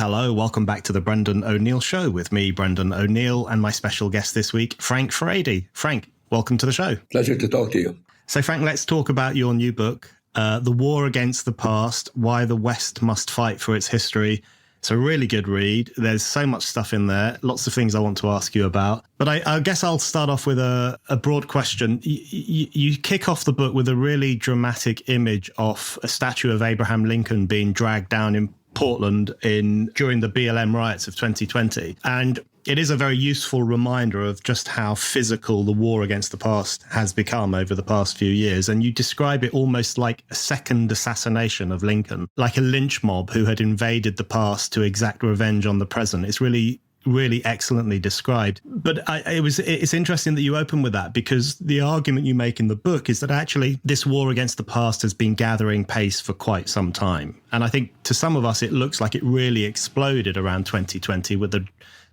Hello, welcome back to the Brendan O'Neill Show with me, Brendan O'Neill, and my special guest this week, Frank Furedi. Frank, welcome to the show. Pleasure to talk to you. So, Frank, let's talk about your new book, The War Against the Past, Why the West Must Fight for Its History. It's a really good read. There's so much stuff in there, lots of things I want to ask you about. But I guess I'll start off with a broad question. You kick off the book with a really dramatic image of a statue of Abraham Lincoln being dragged down in Portland during the BLM riots of 2020. And it is a very useful reminder of just how physical the war against the past has become over the past few years. And you describe it almost like a second assassination of Lincoln, like a lynch mob who had invaded the past to exact revenge on the present. It's really excellently described. But it's interesting that you open with that, because the argument you make in the book is that actually this war against the past has been gathering pace for quite some time. And I think to some of us, it looks like it really exploded around 2020 with the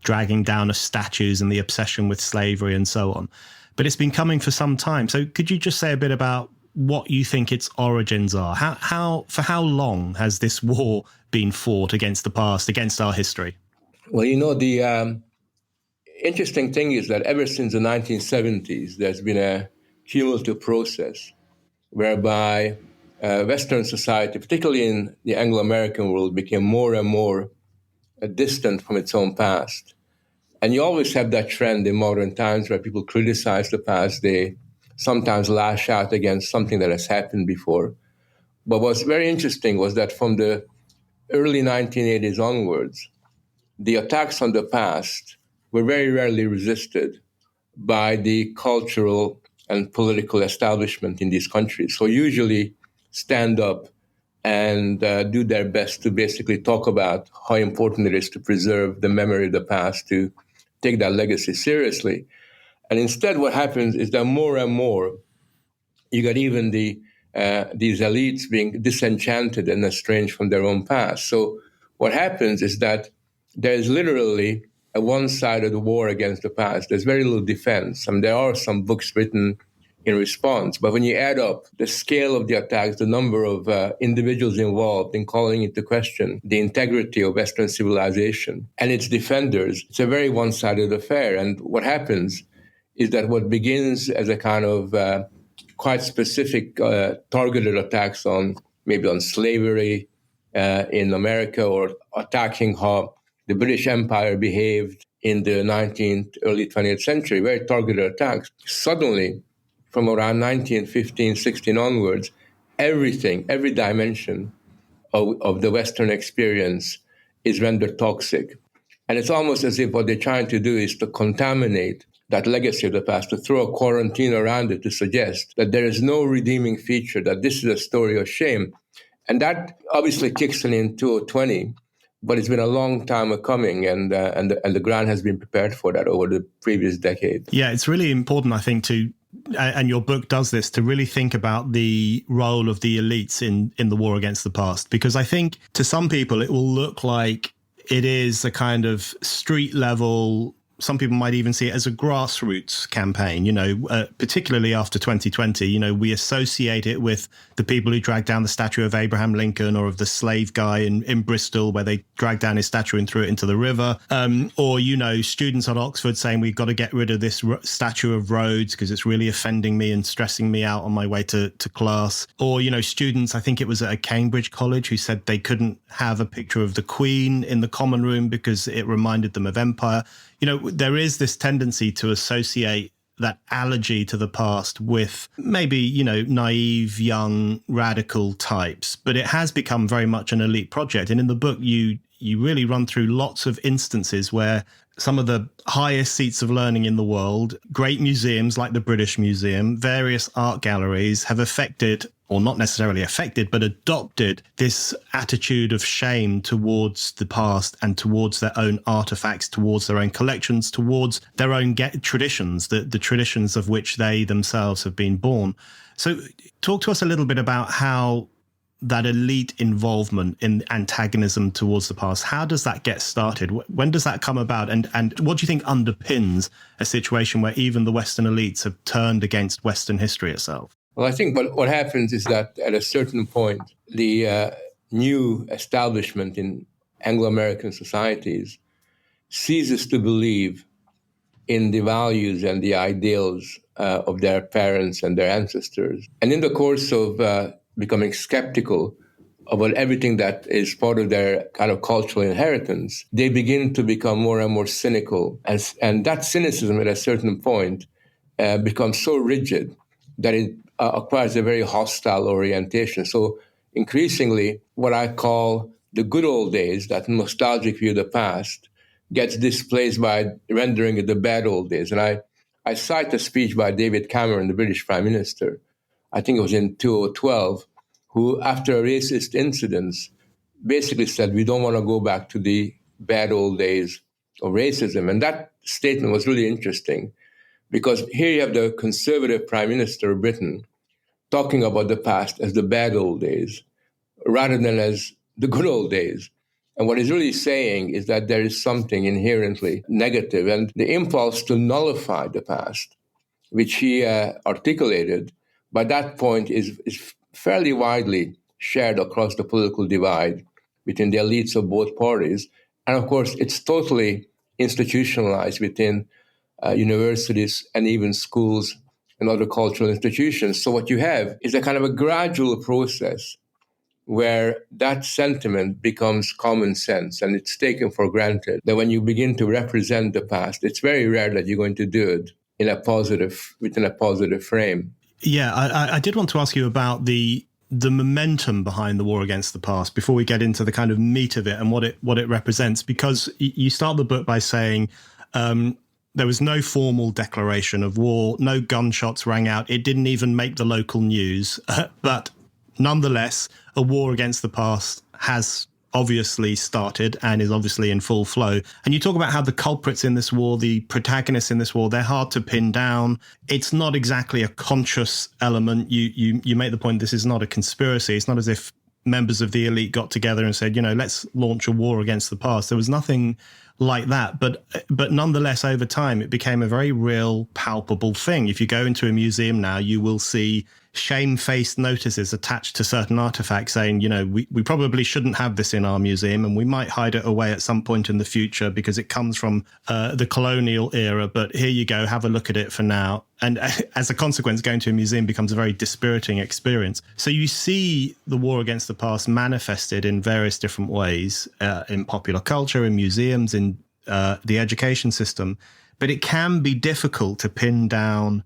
dragging down of statues and the obsession with slavery and so on. But it's been coming for some time. So could you just say a bit about what you think its origins are? For how long has this war been fought against the past, against our history? Well, the interesting thing is that ever since the 1970s, there's been a cumulative process whereby Western society, particularly in the Anglo-American world, became more and more distant from its own past. And you always have that trend in modern times where people criticize the past. They sometimes lash out against something that has happened before. But what's very interesting was that from the early 1980s onwards, the attacks on the past were very rarely resisted by the cultural and political establishment in these countries. So usually stand up and do their best to basically talk about how important it is to preserve the memory of the past, to take that legacy seriously. And instead what happens is that more and more you got even these elites being disenchanted and estranged from their own past. So what happens is that there's literally a one-sided war against the past. There's very little defense. I mean, there are some books written in response, but when you add up the scale of the attacks, the number of individuals involved in calling into question the integrity of Western civilization and its defenders, it's a very one-sided affair. And what happens is that what begins as a kind of quite specific targeted attacks on slavery in America, or attacking how the British Empire behaved in the 19th, early 20th century, very targeted attacks. Suddenly, from around 1915, 16 onwards, every dimension of the Western experience is rendered toxic. And it's almost as if what they're trying to do is to contaminate that legacy of the past, to throw a quarantine around it, to suggest that there is no redeeming feature, that this is a story of shame. And that obviously kicks in 2020. But it's been a long time coming, and the ground has been prepared for that over the previous decade. Yeah, it's really important, I think, and your book does this, to really think about the role of the elites in the war against the past. Because I think to some people it will look like it is a kind of street level, some people might even see it as a grassroots campaign, particularly after 2020. We associate it with the people who dragged down the statue of Abraham Lincoln, or of the slave guy in Bristol, where they dragged down his statue and threw it into the river. Or students at Oxford saying we've got to get rid of this statue of Rhodes because it's really offending me and stressing me out on my way to class. Or, students, I think it was at Cambridge College, who said they couldn't have a picture of the Queen in the common room because it reminded them of empire. There is this tendency to associate that allergy to the past with maybe, naive, young, radical types. But it has become very much an elite project. And in the book, you really run through lots of instances where some of the highest seats of learning in the world, great museums like the British Museum, various art galleries have affected, or not necessarily affected, but adopted this attitude of shame towards the past and towards their own artifacts, towards their own collections, towards their own traditions, the traditions of which they themselves have been born. So talk to us a little bit about how that elite involvement in antagonism towards the past, how does that get started? When does that come about? And what do you think underpins a situation where even the Western elites have turned against Western history itself? Well, I think what happens is that at a certain point, the new establishment in Anglo-American societies, ceases to believe in the values and the ideals of their parents and their ancestors. And in the course of becoming skeptical about everything that is part of their kind of cultural inheritance, they begin to become more and more cynical. And that cynicism at a certain point becomes so rigid that it acquires a very hostile orientation. So increasingly, what I call the good old days, that nostalgic view of the past, gets displaced by rendering it the bad old days. And I cite a speech by David Cameron, the British Prime Minister, I think it was in 2012, who, after a racist incident, basically said, we don't want to go back to the bad old days of racism. And that statement was really interesting, because here you have the conservative Prime Minister of Britain talking about the past as the bad old days, rather than as the good old days. And what he's really saying is that there is something inherently negative, and the impulse to nullify the past, which he articulated, by that point is fairly widely shared across the political divide between the elites of both parties. And of course, it's totally institutionalized within universities and even schools and other cultural institutions. So what you have is a kind of a gradual process where that sentiment becomes common sense, and it's taken for granted that when you begin to represent the past, it's very rare that you're going to do it within a positive frame. Yeah, I did want to ask you about the momentum behind the war against the past before we get into the kind of meat of it and what it represents, because you start the book by saying there was no formal declaration of war, no gunshots rang out, it didn't even make the local news, but nonetheless, a war against the past has obviously started and is obviously in full flow. And you talk about how the culprits in this war, the protagonists in this war, they're hard to pin down. It's not exactly a conscious element. You make the point this is not a conspiracy. It's not as if members of the elite got together and said, let's launch a war against the past. There was nothing like that. But nonetheless, over time, it became a very real, palpable thing. If you go into a museum now, you will see shamefaced notices attached to certain artifacts saying, we probably shouldn't have this in our museum, and we might hide it away at some point in the future because it comes from the colonial era. But here you go, have a look at it for now. And as a consequence, going to a museum becomes a very dispiriting experience. So you see the war against the past manifested in various different ways in popular culture, in museums, in the education system. But it can be difficult to pin down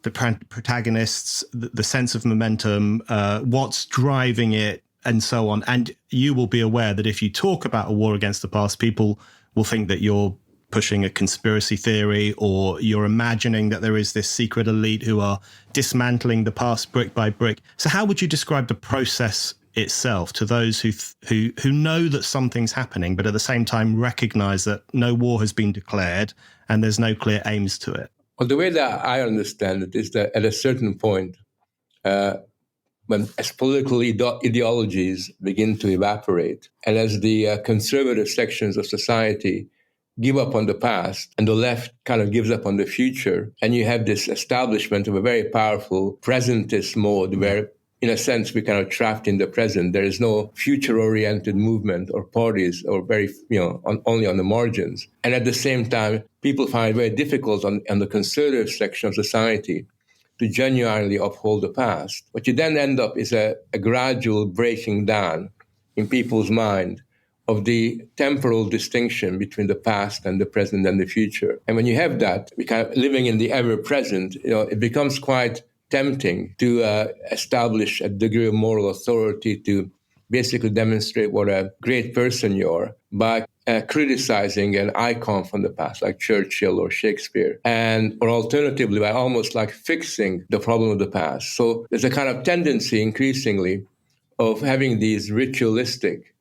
the protagonists, the sense of momentum, what's driving it, and so on. And you will be aware that if you talk about a war against the past, people will think that you're pushing a conspiracy theory, or you're imagining that there is this secret elite who are dismantling the past brick by brick. So how would you describe the process itself to those who know that something's happening, but at the same time recognize that no war has been declared and there's no clear aims to it? Well, the way that I understand it is that at a certain point, as political ideologies begin to evaporate, and as the conservative sections of society give up on the past, and the left kind of gives up on the future, and you have this establishment of a very powerful presentist mode where, in a sense, we're kind of trapped in the present. There is no future-oriented movement or parties, or very, only on the margins. And at the same time, people find it very difficult on the conservative section of society to genuinely uphold the past. What you then end up is a gradual breaking down in people's mind of the temporal distinction between the past and the present and the future. And when you have that, we kind of living in the ever-present, it becomes quite tempting to establish a degree of moral authority, to basically demonstrate what a great person you are by criticizing an icon from the past, like Churchill or Shakespeare, or alternatively by almost like fixing the problem of the past. So there's a kind of tendency increasingly of having these ritualistic,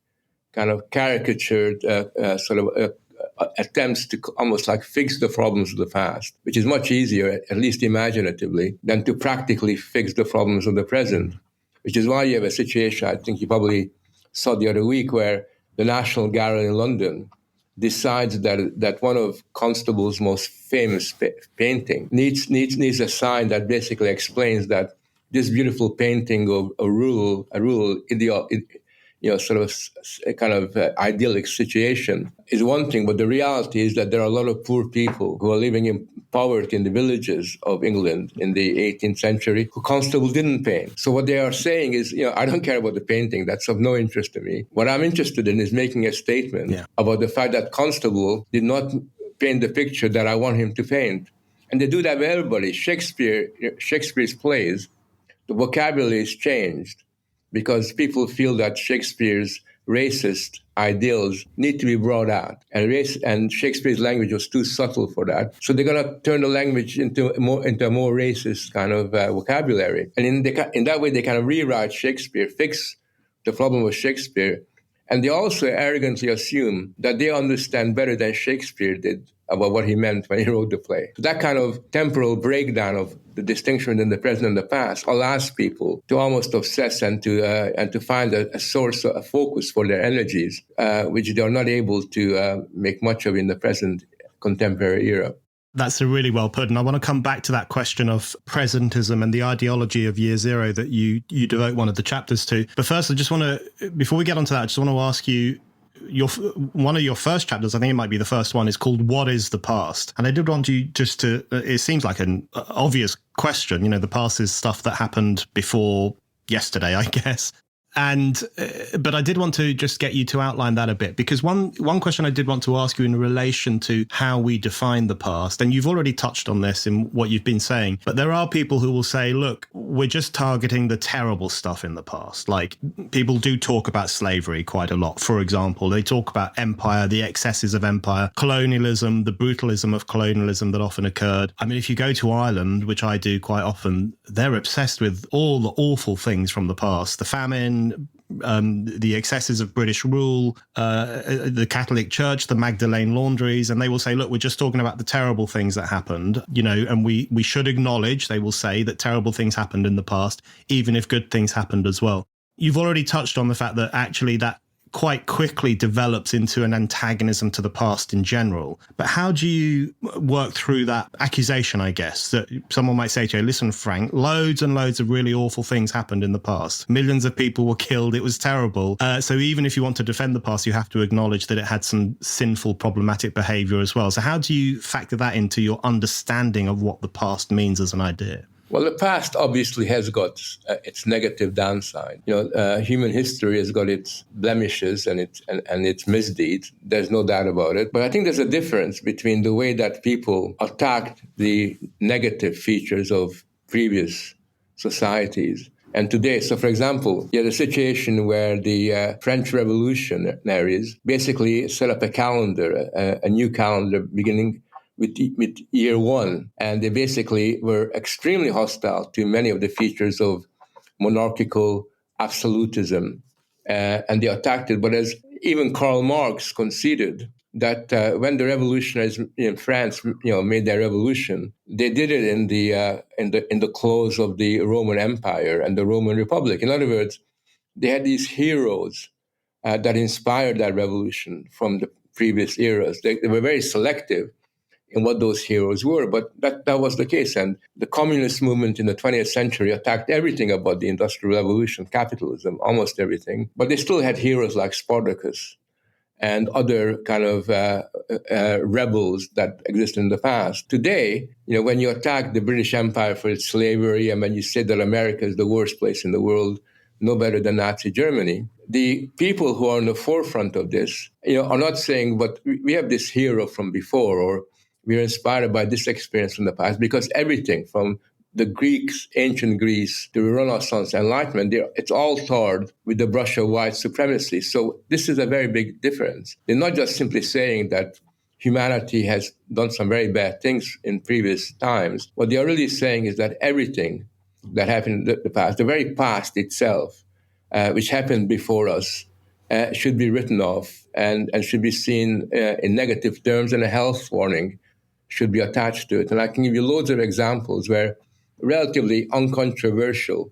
kind of caricatured attempts to almost like fix the problems of the past, which is much easier, at least imaginatively, than to practically fix the problems of the present, which is why you have a situation, I think you probably saw the other week, where the National Gallery in London decides that one of Constable's most famous painting needs a sign that basically explains that this beautiful painting of a rural sort of a kind of idyllic situation is one thing, but the reality is that there are a lot of poor people who are living in poverty in the villages of England in the 18th century who Constable didn't paint. So what they are saying is, I don't care about the painting. That's of no interest to me. What I'm interested in is making a statement about the fact that Constable did not paint the picture that I want him to paint. And they do that with everybody. Shakespeare's plays, the vocabulary is changed because people feel that Shakespeare's racist ideals need to be brought out. And Shakespeare's language was too subtle for that. So they're going to turn the language into a more racist kind of vocabulary. And in that way, they kind of rewrite Shakespeare, fix the problem with Shakespeare. And they also arrogantly assume that they understand better than Shakespeare did about what he meant when he wrote the play. So that kind of temporal breakdown of the distinction between the present and the past allows people to almost obsess and to find a source, a focus for their energies, which they are not able to make much of in the present contemporary era. That's a really well put. And I want to come back to that question of presentism and the ideology of Year Zero that you devote one of the chapters to. But first, I just want to, before we get onto that, I just want to ask you, one of your first chapters, I think it might be the first one, is called What is the Past? And I did want you just to, it seems like an obvious question, the past is stuff that happened before yesterday, I guess. And but I did want to just get you to outline that a bit, because one question I did want to ask you in relation to how we define the past, and you've already touched on this in what you've been saying, but there are people who will say, look, we're just targeting the terrible stuff in the past. Like, people do talk about slavery quite a lot. For example, they talk about empire, the excesses of empire, colonialism, the brutalism of colonialism that often occurred. I mean, if you go to Ireland, which I do quite often, they're obsessed with all the awful things from the past, the famine, the excesses of British rule, the Catholic Church, the Magdalene laundries, and they will say, look, we're just talking about the terrible things that happened, and we should acknowledge, they will say, that terrible things happened in the past, even if good things happened as well. You've already touched on the fact that actually that quite quickly develops into an antagonism to the past in general. But how do you work through that accusation, I guess, that someone might say to you, listen, Frank, loads and loads of really awful things happened in the past. Millions of people were killed. It was terrible. So even if you want to defend the past, you have to acknowledge that it had some sinful, problematic behavior as well. So how do you factor that into your understanding of what the past means as an idea? Well, the past obviously has got its negative downside. Human history has got its blemishes and its misdeeds. There's no doubt about it. But I think there's a difference between the way that people attacked the negative features of previous societies and today. So, for example, you had a situation where the French revolutionaries basically set up a calendar, a new calendar beginning with year one. And they basically were extremely hostile to many of the features of monarchical absolutism. And they attacked it. But as even Karl Marx conceded that when the revolutionaries in France, made their revolution, they did it in the close of the Roman Empire and the Roman Republic. In other words, they had these heroes that inspired that revolution from the previous eras. They were very selective in what those heroes were, but that was the case. And the communist movement in the 20th century attacked everything about the Industrial Revolution, capitalism, almost everything. But they still had heroes like Spartacus and other kind of rebels that existed in the past. Today, when you attack the British Empire for its slavery, and when you say that America is the worst place in the world, no better than Nazi Germany, the people who are on the forefront of this, are not saying, but we have this hero from before, or we are inspired by this experience from the past, because everything from the Greeks, ancient Greece, to the Renaissance, Enlightenment, it's all tarred with the brush of white supremacy. So this is a very big difference. They're not just simply saying that humanity has done some very bad things in previous times. What they are really saying is that everything that happened in the past, the very past itself, which happened before us, should be written off and should be seen in negative terms, and a health warning should be attached to it. And I can give you loads of examples where relatively uncontroversial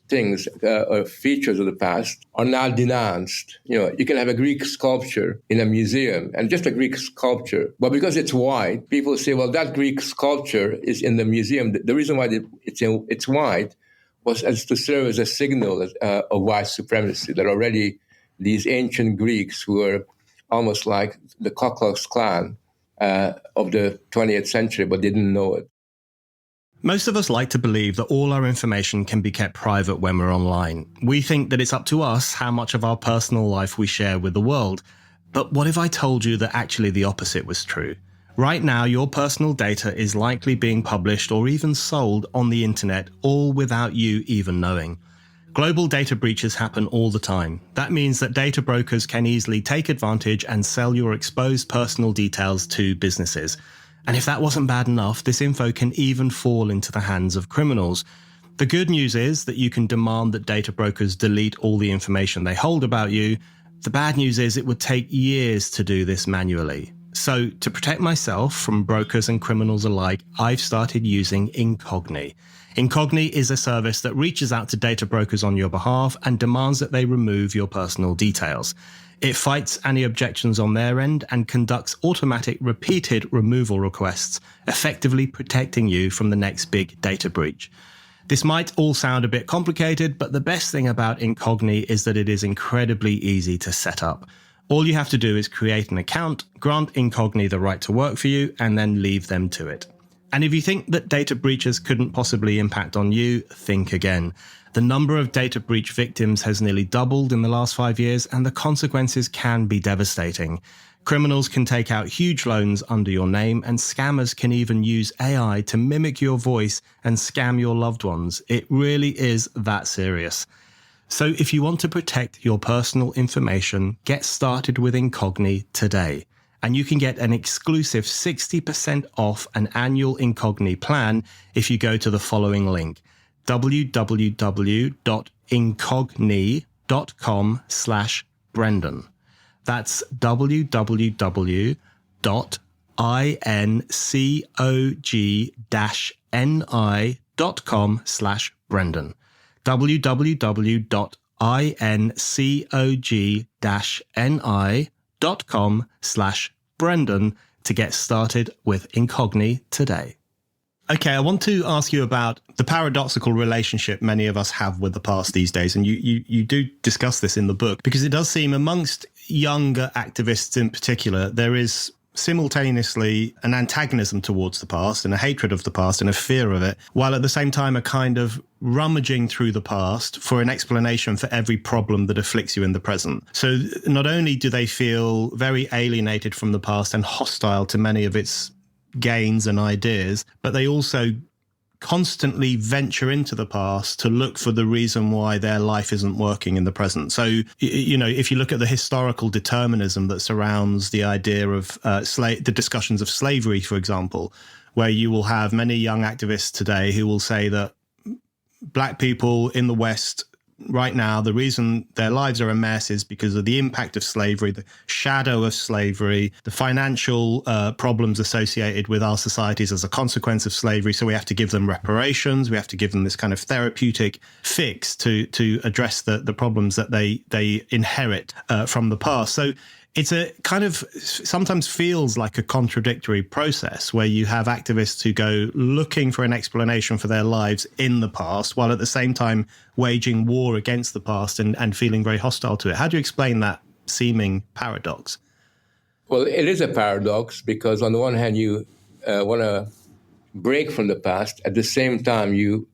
things or features of the past are now denounced. You can have a Greek sculpture in a museum, and just a Greek sculpture, but because it's white, people say, well, that Greek sculpture is in the museum. The reason why it's white was as to serve as a signal of white supremacy, that already these ancient Greeks who were almost like the Ku Klux Klan of the 20th century, but didn't know it. Most of us like to believe that all our information can be kept private when we're online. We think that it's up to us how much of our personal life we share with the world. But what if I told you that actually the opposite was true? Right now, your personal data is likely being published or even sold on the internet, all without you even knowing. Global data breaches happen all the time. That means that data brokers can easily take advantage and sell your exposed personal details to businesses. And if that wasn't bad enough, this info can even fall into the hands of criminals. The good news is that you can demand that data brokers delete all the information they hold about you. The bad news is it would take years to do this manually. So to protect myself from brokers and criminals alike, I've started using Incogni. Incogni is a service that reaches out to data brokers on your behalf and demands that they remove your personal details. It fights any objections on their end and conducts automatic repeated removal requests, effectively protecting you from the next big data breach. This might all sound a bit complicated, but the best thing about Incogni is that it is incredibly easy to set up. All you have to do is create an account, grant Incogni the right to work for you, and then leave them to it. And if you think that data breaches couldn't possibly impact on you, think again. The number of data breach victims has nearly doubled in the last 5 years, and the consequences can be devastating. Criminals can take out huge loans under your name, and scammers can even use AI to mimic your voice and scam your loved ones. It really is that serious. So if you want to protect your personal information, get started with Incogni today. And you can get an exclusive 60% off an annual Incogni plan if you go to the following link: www.incogni.com/Brendan. That's www.incog-ni.com/Brendan. www.incog-ni.com/Brendan to get started with Incogni today. Okay, I want to ask you about the paradoxical relationship many of us have with the past these days. And you do discuss this in the book, because it does seem amongst younger activists in particular, there is simultaneously an antagonism towards the past and a hatred of the past and a fear of it, while at the same time a kind of rummaging through the past for an explanation for every problem that afflicts you in the present. So not only do they feel very alienated from the past and hostile to many of its gains and ideas, but they also constantly venture into the past to look for the reason why their life isn't working in the present. So, you know, if you look at the historical determinism that surrounds the idea of the discussions of slavery, for example, where you will have many young activists today who will say that Black people in the West right now, the reason their lives are a mess is because of the impact of slavery, the shadow of slavery, the financial problems associated with our societies as a consequence of slavery. So we have to give them reparations. We have to give them this kind of therapeutic fix to address the problems that they inherit from the past. So it's a kind of sometimes feels like a contradictory process where you have activists who go looking for an explanation for their lives in the past, while at the same time waging war against the past and feeling very hostile to it. How do you explain that seeming paradox? Well, it is a paradox because on the one hand, you want to break from the past. At the same time, you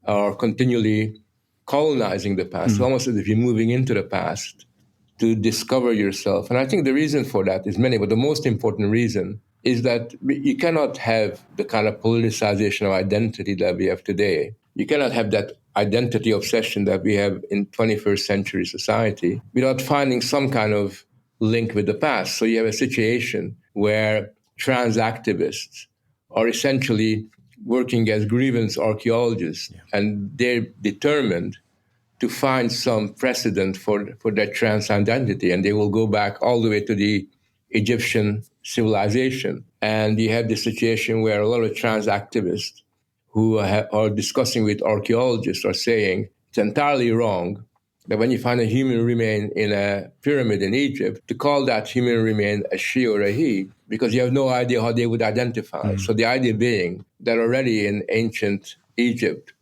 are continually colonizing the past, almost as if you're moving into the past to discover yourself. And I think the reason for that is many, but the most important reason is that you cannot have the kind of politicization of identity that we have today. You cannot have that identity obsession that we have in 21st century society without finding some kind of link with the past. So you have a situation where trans activists are essentially working as grievance archaeologists, and they're determined to find some precedent for their trans identity. And they will go back all the way to the Egyptian civilization. And you have this situation where a lot of trans activists who are discussing with archaeologists are saying it's entirely wrong that when you find a human remain in a pyramid in Egypt, to call that human remain a she or a he, because you have no idea how they would identify. So the idea being that already in ancient Egypt,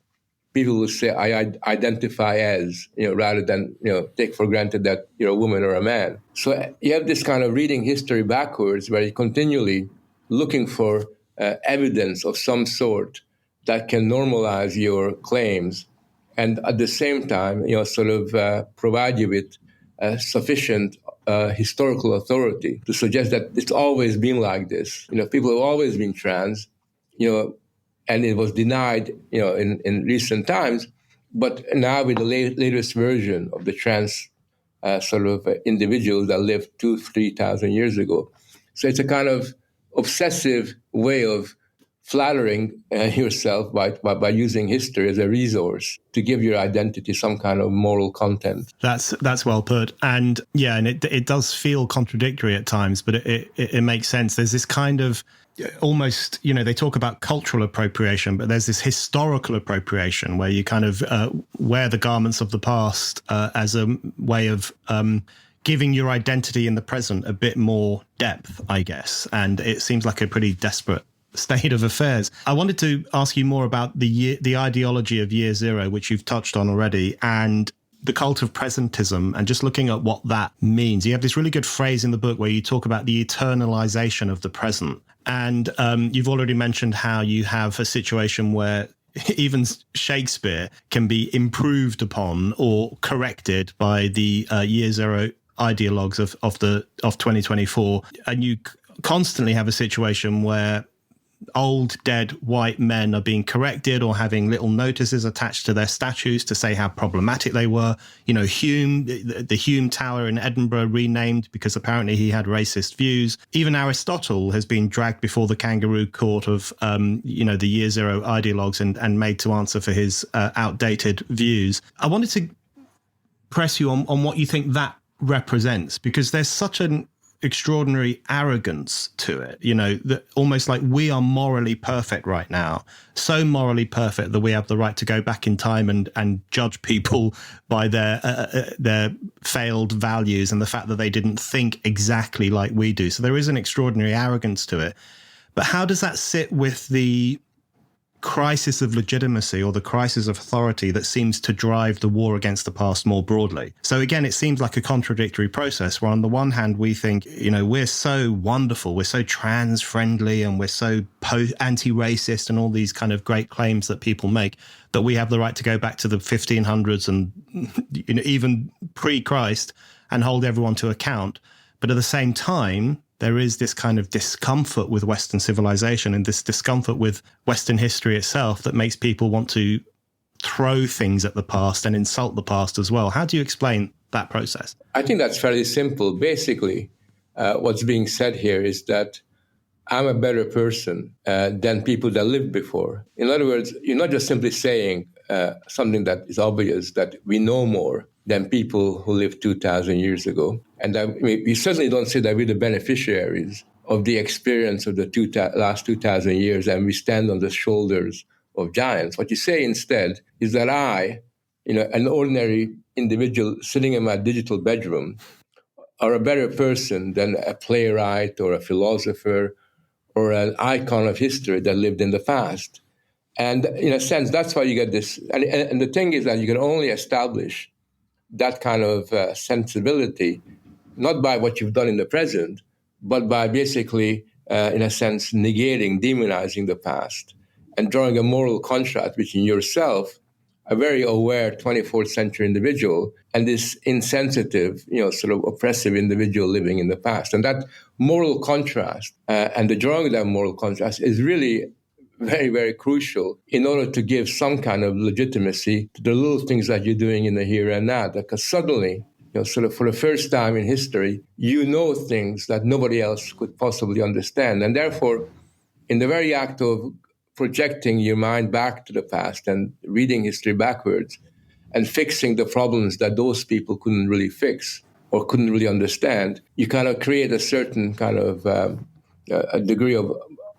people will say, I identify as, rather than, take for granted that you're a woman or a man. So you have this kind of reading history backwards where you're continually looking for evidence of some sort that can normalize your claims and at the same time, provide you with sufficient historical authority to suggest that it's always been like this. People have always been trans, and it was denied, in recent times. But now with the latest version of the trans individuals that lived 2,000-3,000 years ago. So it's a kind of obsessive way of flattering yourself by using history as a resource to give your identity some kind of moral content. That's well put. And yeah, and it does feel contradictory at times, but it makes sense. There's this kind of almost, they talk about cultural appropriation, but there's this historical appropriation where you kind of wear the garments of the past as a way of giving your identity in the present a bit more depth, I guess. And it seems like a pretty desperate state of affairs. I wanted to ask you more about the ideology of Year Zero, which you've touched on already, and the cult of presentism, and just looking at what that means. You have this really good phrase in the book where you talk about the eternalization of the present. And you've already mentioned how you have a situation where even Shakespeare can be improved upon or corrected by the Year Zero ideologues of 2024. And you constantly have a situation where old, dead white men are being corrected or having little notices attached to their statues to say how problematic they were. Hume, the Hume Tower in Edinburgh renamed because apparently he had racist views. Even Aristotle has been dragged before the kangaroo court of, the Year Zero ideologues and made to answer for his outdated views. I wanted to press you on what you think that represents, because there's such an extraordinary arrogance to it, that almost like we are morally perfect right now, so morally perfect that we have the right to go back in time and judge people by their failed values and the fact that they didn't think exactly like we do. So there is an extraordinary arrogance to it. But how does that sit with the crisis of legitimacy or the crisis of authority that seems to drive the war against the past more broadly? So again, it seems like a contradictory process where on the one hand, we think, we're so wonderful, we're so trans friendly and we're so anti-racist and all these kind of great claims that people make that we have the right to go back to the 1500s and even pre-Christ and hold everyone to account. But at the same time, there is this kind of discomfort with Western civilization and this discomfort with Western history itself that makes people want to throw things at the past and insult the past as well. How do you explain that process? I think that's fairly simple. Basically, what's being said here is that I'm a better person than people that lived before. In other words, you're not just simply saying something that is obvious, that we know more than people who lived 2,000 years ago. And we certainly don't say that we're the beneficiaries of the experience of the last 2,000 years and we stand on the shoulders of giants. What you say instead is that I, an ordinary individual sitting in my digital bedroom, are a better person than a playwright or a philosopher or an icon of history that lived in the past. And in a sense, that's why you get this. And the thing is that you can only establish that kind of sensibility, not by what you've done in the present, but by basically, in a sense, negating, demonizing the past and drawing a moral contrast between yourself, a very aware 24th century individual, and this insensitive, oppressive individual living in the past. And that moral contrast and the drawing of that moral contrast is really very, very crucial in order to give some kind of legitimacy to the little things that you're doing in the here and now. Because suddenly, for the first time in history, things that nobody else could possibly understand. And therefore, in the very act of projecting your mind back to the past and reading history backwards and fixing the problems that those people couldn't really fix or couldn't really understand, you kind of create a certain kind of a degree of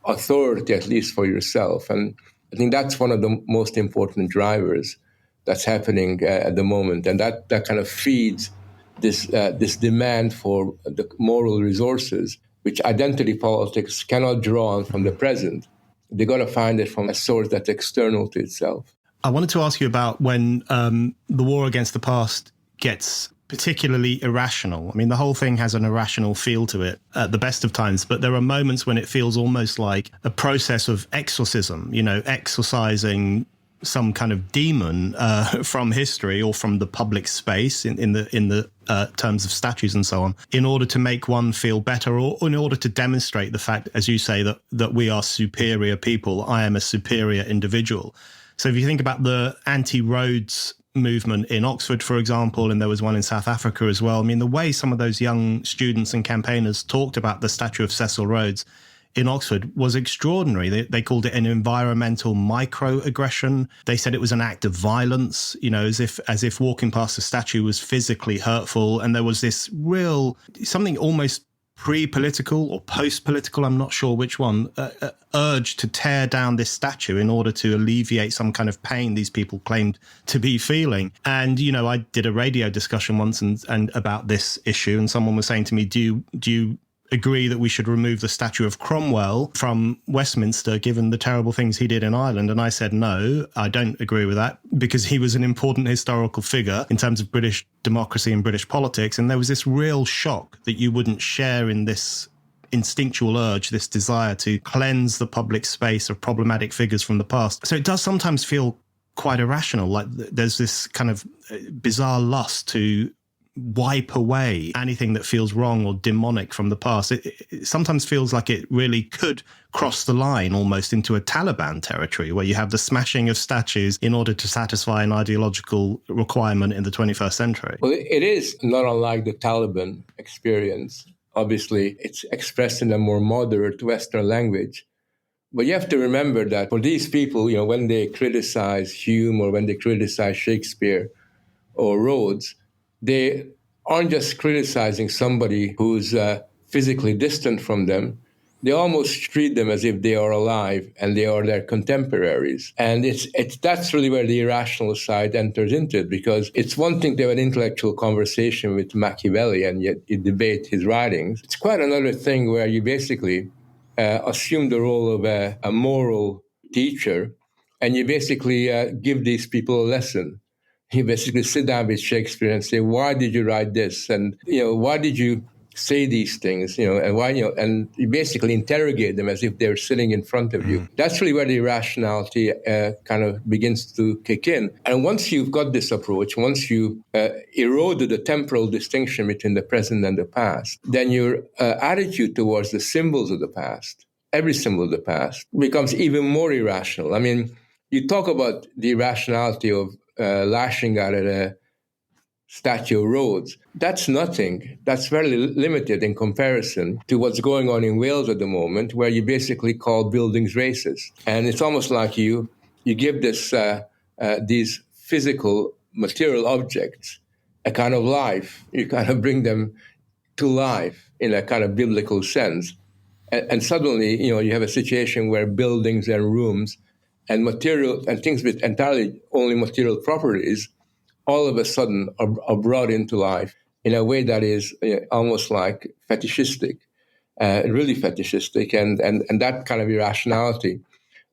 authority, at least for yourself. And I think that's one of the most important drivers that's happening at the moment. And that kind of feeds this demand for the moral resources, which identity politics cannot draw on from the present. They got to find it from a source that's external to itself. I wanted to ask you about when the war against the past gets particularly irrational. I mean, the whole thing has an irrational feel to it at the best of times, but there are moments when it feels almost like a process of exorcism, exorcising some kind of demon from history or from the public space in the terms of statues and so on, in order to make one feel better, or in order to demonstrate the fact, as you say, that we are superior people. I am a superior individual. So if you think about the anti-Rhodes movement in Oxford, for example, and there was one in South Africa as well. I mean, the way some of those young students and campaigners talked about the statue of Cecil Rhodes in Oxford was extraordinary. They called it an environmental microaggression. They said it was an act of violence, as if walking past the statue was physically hurtful. And there was this real, something almost pre-political or post-political, I'm not sure which one, urge to tear down this statue in order to alleviate some kind of pain these people claimed to be feeling. And, I did a radio discussion once and about this issue, and someone was saying to me, do you agree that we should remove the statue of Cromwell from Westminster, given the terrible things he did in Ireland? And I said, no, I don't agree with that, because he was an important historical figure in terms of British democracy and British politics. And there was this real shock that you wouldn't share in this instinctual urge, this desire to cleanse the public space of problematic figures from the past. So it does sometimes feel quite irrational, like there's this kind of bizarre lust to wipe away anything that feels wrong or demonic from the past. It sometimes feels like it really could cross the line almost into a Taliban territory, where you have the smashing of statues in order to satisfy an ideological requirement in the 21st century. Well, it is not unlike the Taliban experience. Obviously, it's expressed in a more moderate Western language. But you have to remember that for these people, when they criticize Hume or when they criticize Shakespeare or Rhodes, they aren't just criticizing somebody who's physically distant from them. They almost treat them as if they are alive and they are their contemporaries. And that's really where the irrational side enters into it, because it's one thing to have an intellectual conversation with Machiavelli and yet you debate his writings. It's quite another thing where you basically assume the role of a moral teacher, and you basically give these people a lesson. You basically sit down with Shakespeare and say, why did you write this? And, why did you say these things? And why, and you basically interrogate them as if they're sitting in front of you. That's really where the irrationality kind of begins to kick in. And once you've got this approach, once you eroded the temporal distinction between the present and the past, then your attitude towards the symbols of the past, every symbol of the past, becomes even more irrational. I mean, you talk about the irrationality of lashing out at a statue of Rhodes. That's nothing. That's very limited in comparison to what's going on in Wales at the moment, where you basically call buildings racist. And it's almost like you give these physical material objects a kind of life. You kind of bring them to life in a kind of biblical sense. And suddenly, you have a situation where buildings and rooms and material and things with entirely only material properties all of a sudden are brought into life in a way that is almost like fetishistic, really fetishistic. And that kind of irrationality,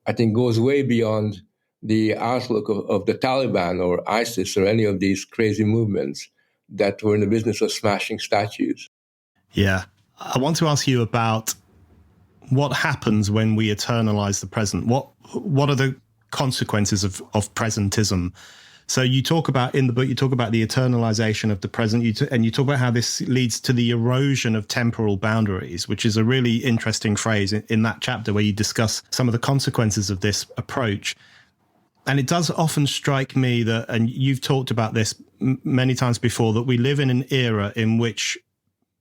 I think, goes way beyond the outlook of the Taliban or ISIS or any of these crazy movements that were in the business of smashing statues. Yeah. I want to ask you about what happens when we eternalize the present. What are the consequences of presentism? So you talk about, in the book, you talk about the eternalization of the present, and you talk about how this leads to the erosion of temporal boundaries, which is a really interesting phrase in that chapter where you discuss some of the consequences of this approach. And it does often strike me that, and you've talked about this many times before, that we live in an era in which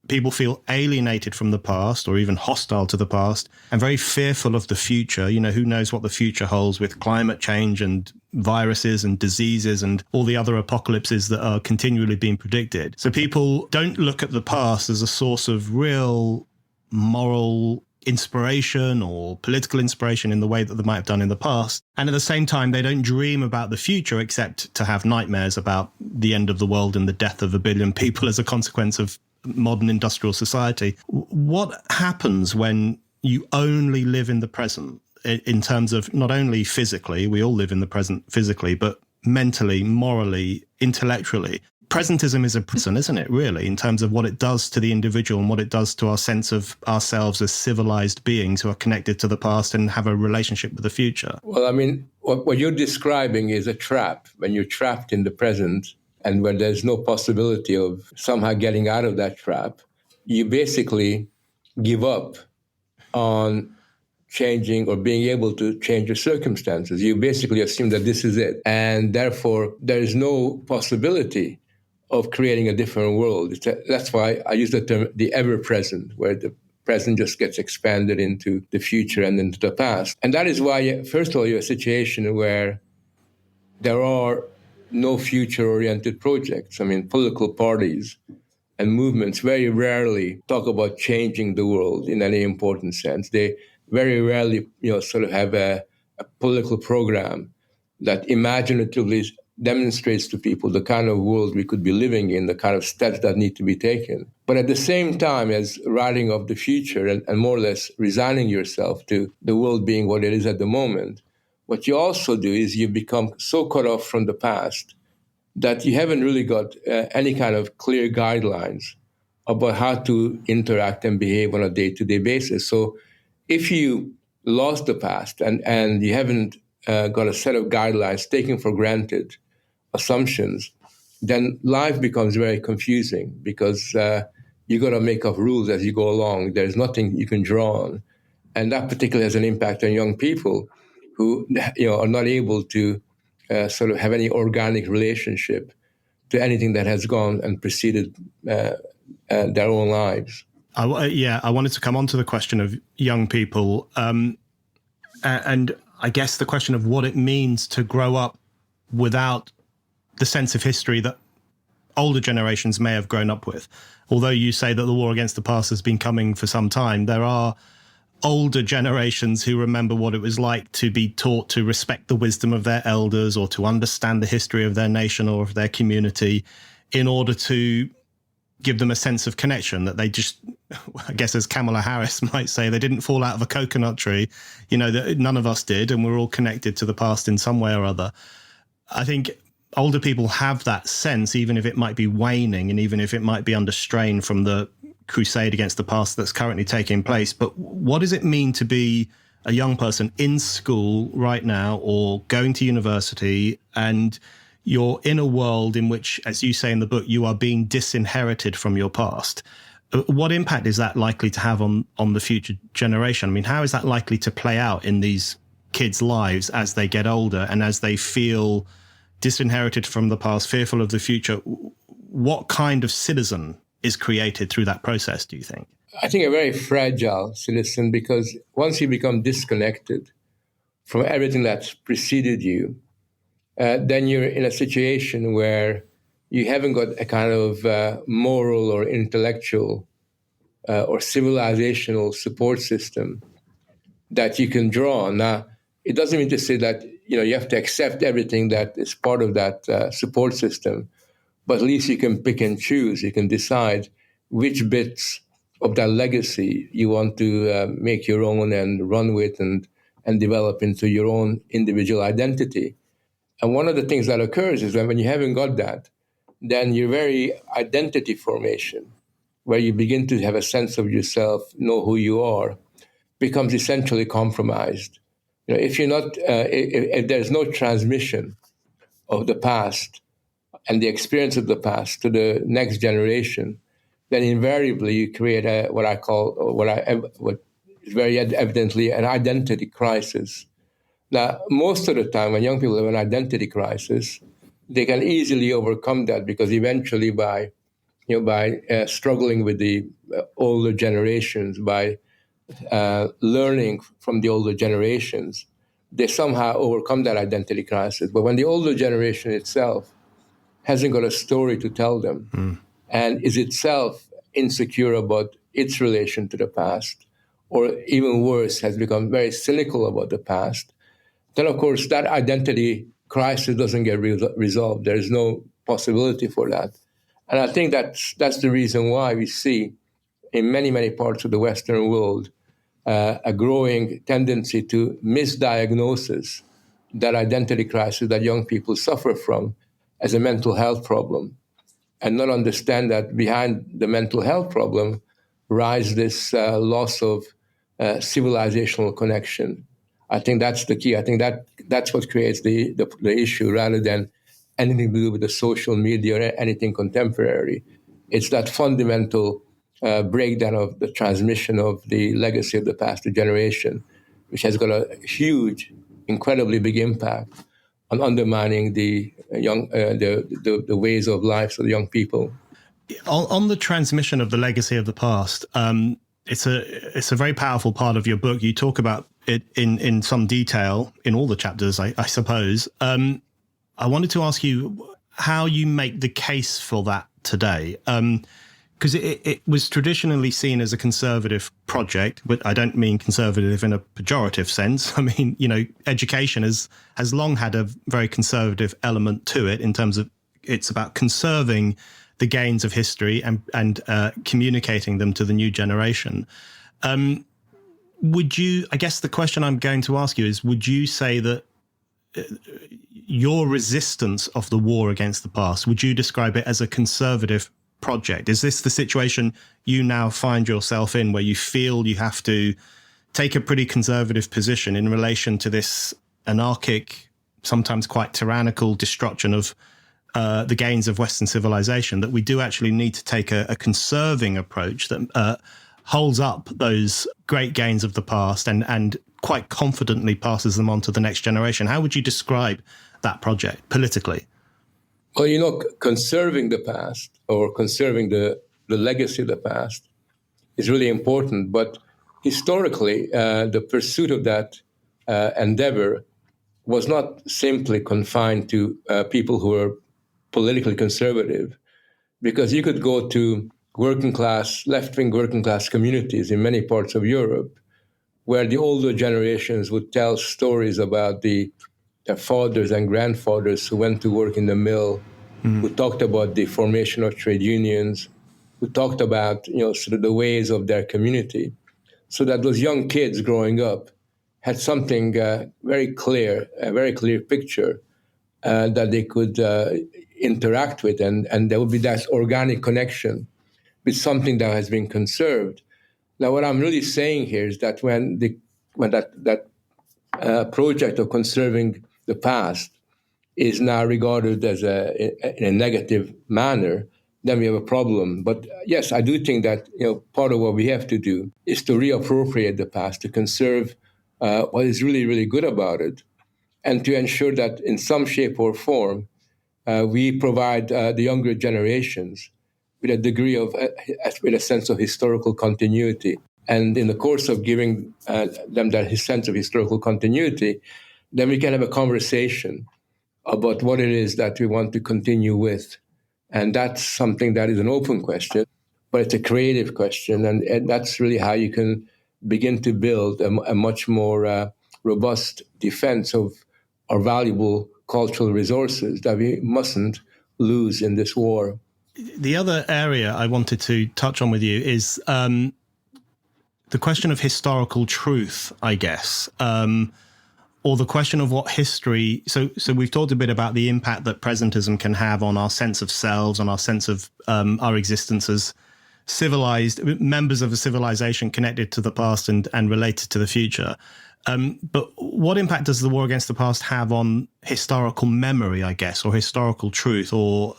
people feel alienated from the past or even hostile to the past and very fearful of the future. Who knows what the future holds with climate change and viruses and diseases and all the other apocalypses that are continually being predicted. So people don't look at the past as a source of real moral inspiration or political inspiration in the way that they might have done in the past. And at the same time, they don't dream about the future except to have nightmares about the end of the world and the death of 1 billion people as a consequence of modern industrial society. What happens when you only live in the present? in terms of not only physically, we all live in the present physically, but mentally, morally, intellectually. Presentism is a prison, isn't it, really, in terms of what it does to the individual and what it does to our sense of ourselves as civilized beings who are connected to the past and have a relationship with the future? Well, I mean, what you're describing is a trap. When you're trapped in the present and when there's no possibility of somehow getting out of that trap, you basically give up on changing or being able to change your circumstances. You basically assume that this is it. And therefore, there is no possibility of creating a different world. That's why I use the term the ever-present, where the present just gets expanded into the future and into the past. And that is why, first of all, you're in a situation where there are no future-oriented projects. I mean, political parties and movements very rarely talk about changing the world in any important sense. They very rarely, sort of have a political program that imaginatively demonstrates to people the kind of world we could be living in, the kind of steps that need to be taken. But at the same time as writing of the future and more or less resigning yourself to the world being what it is at the moment, what you also do is you become so cut off from the past that you haven't really got any kind of clear guidelines about how to interact and behave on a day-to-day basis. So if you lost the past and you haven't got a set of guidelines, taken for granted assumptions, then life becomes very confusing because you got to make up rules as you go along. There's nothing you can draw on. And that particularly has an impact on young people who are not able to sort of have any organic relationship to anything that has gone and preceded their own lives. I wanted to come on to the question of young people, and I guess the question of what it means to grow up without the sense of history that older generations may have grown up with. Although you say that the war against the past has been coming for some time, there are older generations who remember what it was like to be taught to respect the wisdom of their elders or to understand the history of their nation or of their community in order to give them a sense of connection, that they just, I guess as Kamala Harris might say, they didn't fall out of a coconut tree, that none of us did, and we're all connected to the past in some way or other. I think older people have that sense, even if it might be waning and even if it might be under strain from the crusade against the past that's currently taking place. But what does it mean to be a young person in school right now or going to university, and you're in a world in which, as you say in the book, you are being disinherited from your past? What impact is that likely to have on the future generation? I mean, how is that likely to play out in these kids' lives as they get older and as they feel disinherited from the past, fearful of the future? What kind of citizen is created through that process, do you think? I think a very fragile citizen, because once you become disconnected from everything that's preceded you, then you're in a situation where you haven't got a kind of moral or intellectual or civilizational support system that you can draw on. Now, it doesn't mean to say that you have to accept everything that is part of that support system, but at least you can pick and choose. You can decide which bits of that legacy you want to make your own and run with and develop into your own individual identity. And one of the things that occurs is that when you haven't got that, then your very identity formation, where you begin to have a sense of yourself, know who you are, becomes essentially compromised. If you're not, if there's no transmission of the past and the experience of the past to the next generation, then invariably you create what is very evidently an identity crisis. Now, most of the time when young people have an identity crisis, they can easily overcome that because eventually by struggling with the older generations, by learning from the older generations, they somehow overcome that identity crisis. But when the older generation itself hasn't got a story to tell them and is itself insecure about its relation to the past, or even worse, has become very cynical about the past, then of course that identity crisis doesn't get resolved. There is no possibility for that. And I think that's the reason why we see in many, many parts of the Western world a growing tendency to misdiagnosis that identity crisis that young people suffer from as a mental health problem, and not understand that behind the mental health problem lies this loss of civilizational connection. I think that's the key. I think that's what creates the issue, rather than anything to do with the social media or anything contemporary. It's that fundamental breakdown of the transmission of the legacy of the past to generation, which has got a huge, incredibly big impact on undermining the young, the ways of life of the young people. On the transmission of the legacy of the past, it's a very powerful part of your book. You talk about it in some detail in all the chapters, I suppose. I wanted to ask you how you make the case for that today, because it was traditionally seen as a conservative project, but I don't mean conservative in a pejorative sense. I mean, education has long had a very conservative element to it in terms of it's about conserving the gains of history and communicating them to the new generation. Would you, I guess the question I'm going to ask you is, would you say that your resistance of the war against the past, would you describe it as a conservative project? Is this the situation you now find yourself in, where you feel you have to take a pretty conservative position in relation to this anarchic, sometimes quite tyrannical destruction of the gains of Western civilization, that we do actually need to take a conserving approach that holds up those great gains of the past and quite confidently passes them on to the next generation? How would you describe that project politically? Well, conserving the past, or conserving the legacy of the past, is really important. But historically, the pursuit of that endeavor was not simply confined to people who were politically conservative, because you could go to left-wing working class communities in many parts of Europe, where the older generations would tell stories about their fathers and grandfathers who went to work in the mill, who talked about the formation of trade unions, who talked about sort of the ways of their community, so that those young kids growing up had something very clear, a very clear picture that they could interact with, and there would be that organic connection with something that has been conserved. Now, what I'm really saying here is that when that project of conserving the past is now regarded as in a negative manner, then we have a problem. But yes, I do think that part of what we have to do is to reappropriate the past, to conserve what is really, really good about it, and to ensure that in some shape or form we provide the younger generations with a degree of, with a sense of historical continuity. And in the course of giving them that sense of historical continuity, then we can have a conversation about what it is that we want to continue with. And that's something that is an open question, but it's a creative question. And that's really how you can begin to build a much more robust defense of our valuable cultural resources that we mustn't lose in this war. The other area I wanted to touch on with you is the question of historical truth, I guess, or the question of what history. So we've talked a bit about the impact that presentism can have on our sense of selves, on our sense of our existence as civilized members of a civilization connected to the past and related to the future. But what impact does the war against the past have on historical memory, I guess, or historical truth, or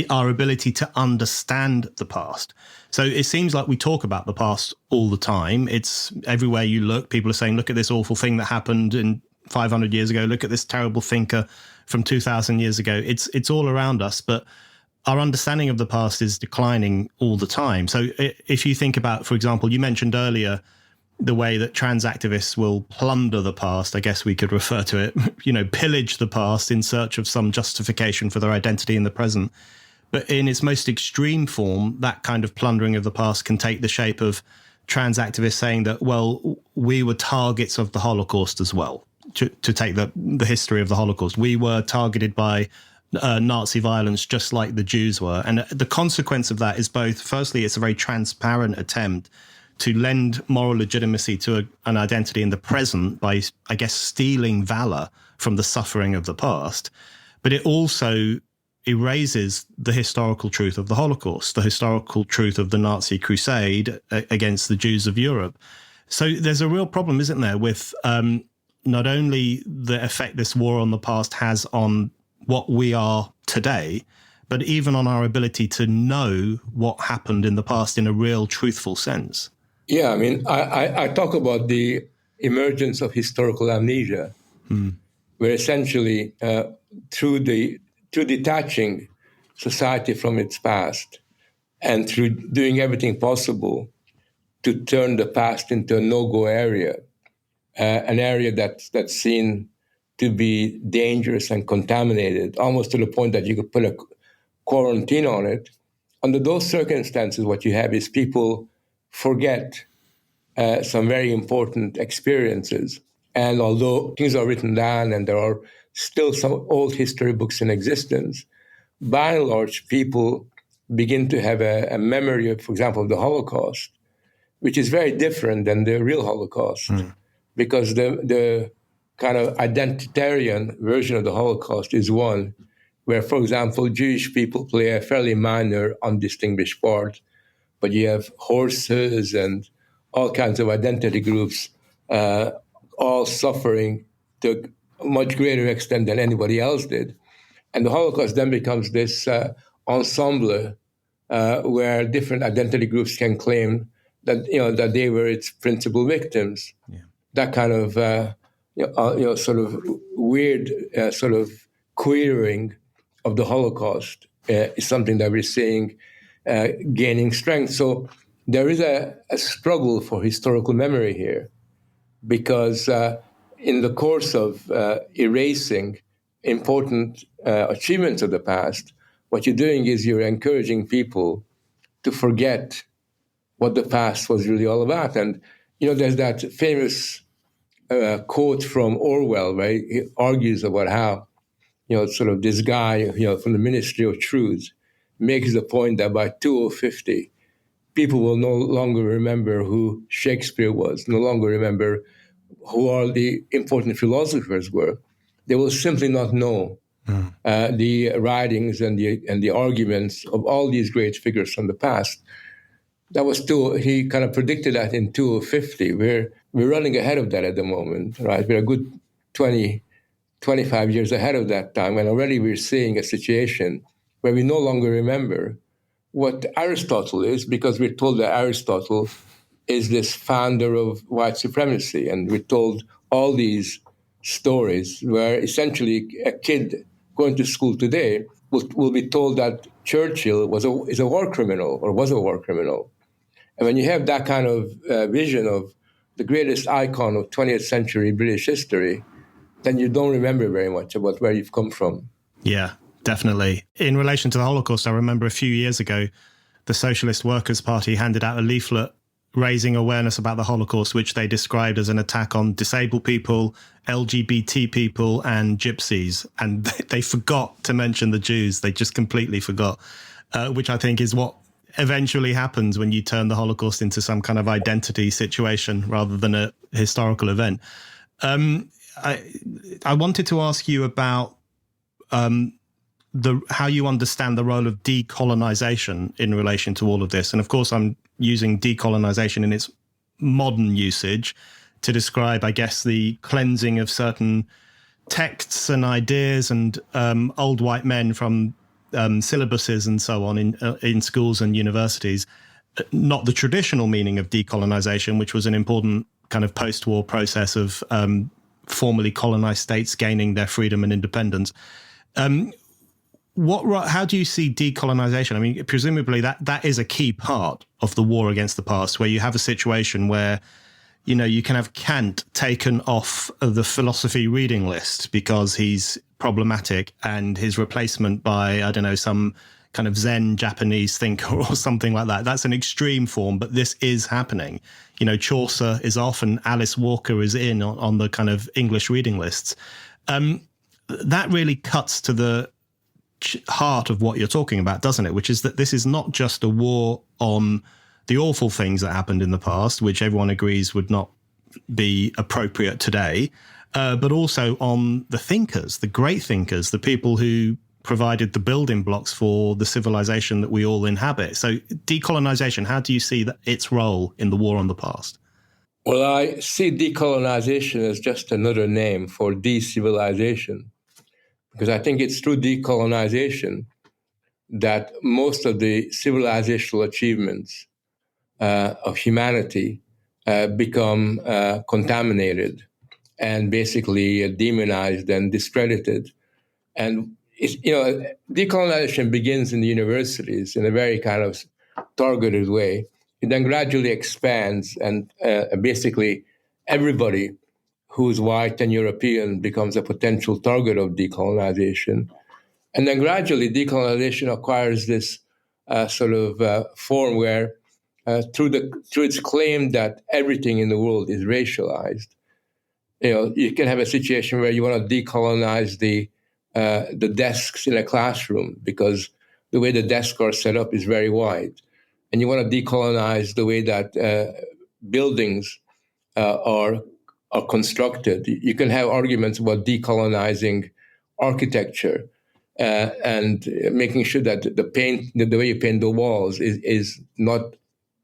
our ability to understand the past? So it seems like we talk about the past all the time. It's everywhere you look. People are saying, look at this awful thing that happened in 500 years ago. Look at this terrible thinker from 2000 years ago. It's all around us, but our understanding of the past is declining all the time. So if you think about, for example, you mentioned earlier the way that trans activists will plunder the past, I guess we could refer to it, pillage the past in search of some justification for their identity in the present. But in its most extreme form, that kind of plundering of the past can take the shape of trans activists saying that, well, we were targets of the Holocaust as well, to take the history of the Holocaust. We were targeted by Nazi violence just like the Jews were. And the consequence of that is both, firstly, it's a very transparent attempt to lend moral legitimacy to an identity in the present by, I guess, stealing valor from the suffering of the past. But it also erases the historical truth of the Holocaust, the historical truth of the Nazi crusade against the Jews of Europe. So there's a real problem, isn't there, with not only the effect this war on the past has on what we are today, but even on our ability to know what happened in the past in a real, truthful sense. Yeah, I mean, I talk about the emergence of historical amnesia, where essentially through detaching society from its past and through doing everything possible to turn the past into a no-go area, an area that's seen to be dangerous and contaminated, almost to the point that you could put a quarantine on it. Under those circumstances, what you have is people forget some very important experiences. And although things are written down and there are still some old history books in existence, by and large, people begin to have a memory of, for example, of the Holocaust, which is very different than the real Holocaust, because the kind of identitarian version of the Holocaust is one where, for example, Jewish people play a fairly minor, undistinguished part, but you have horses and all kinds of identity groups all suffering to a much greater extent than anybody else did. And the Holocaust then becomes this ensemble where different identity groups can claim that that they were its principal victims. Yeah. That kind of sort of weird sort of queering of the Holocaust is something that we're seeing gaining strength. So there is a struggle for historical memory here, because in the course of erasing important achievements of the past, what you're doing is you're encouraging people to forget what the past was really all about. And, there's that famous quote from Orwell, where he argues about how, sort of this guy, from the Ministry of Truth makes the point that by 2050, people will no longer remember who Shakespeare was, no longer remember who all the important philosophers were. They will simply not know the writings and the arguments of all these great figures from the past. That was he kind of predicted that in 2050. We're running ahead of that at the moment, right? We're a good 20, 25 years ahead of that time, and already we're seeing a situation where we no longer remember what Aristotle is, because we're told that Aristotle is this founder of white supremacy, and we're told all these stories where essentially a kid going to school today will be told that Churchill is a war criminal or was a war criminal. And when you have that kind of vision of the greatest icon of 20th century British history, then you don't remember very much about where you've come from. Yeah, definitely. In relation to the Holocaust, I remember a few years ago, the Socialist Workers' Party handed out a leaflet raising awareness about the Holocaust, which they described as an attack on disabled people, LGBT people, and gypsies. And they forgot to mention the Jews. They just completely forgot, which I think is what eventually happens when you turn the Holocaust into some kind of identity situation rather than a historical event. I wanted to ask you about how you understand the role of decolonization in relation to all of this. And of course, I'm using decolonization in its modern usage to describe, I guess, the cleansing of certain texts and ideas and old white men from syllabuses and so on in schools and universities. Not the traditional meaning of decolonization, which was an important kind of post-war process of formerly colonized states gaining their freedom and independence. How do you see decolonization? I mean, presumably that is a key part of the war against the past, where you have a situation where, you can have Kant taken off of the philosophy reading list because he's problematic, and his replacement by, I don't know, some kind of Zen Japanese thinker or something like that. That's an extreme form, but this is happening. Chaucer is off and Alice Walker is in on the kind of English reading lists. That really cuts to the heart of what you're talking about, doesn't it? Which is that this is not just a war on the awful things that happened in the past, which everyone agrees would not be appropriate today, but also on the thinkers, the great thinkers, the people who provided the building blocks for the civilization that we all inhabit. So decolonization, how do you see its role in the war on the past? Well, I see decolonization as just another name for de-civilization, because I think it's through decolonization that most of the civilizational achievements of humanity become contaminated and basically demonized and discredited. And decolonization begins in the universities in a very kind of targeted way. It then gradually expands, and basically everybody who's white and European becomes a potential target of decolonization. And then gradually decolonization acquires this form where, through its claim that everything in the world is racialized, you can have a situation where you want to decolonize the desks in a classroom because the way the desks are set up is very white. And you want to decolonize the way that buildings are constructed. You can have arguments about decolonizing architecture and making sure that the way you paint the walls is not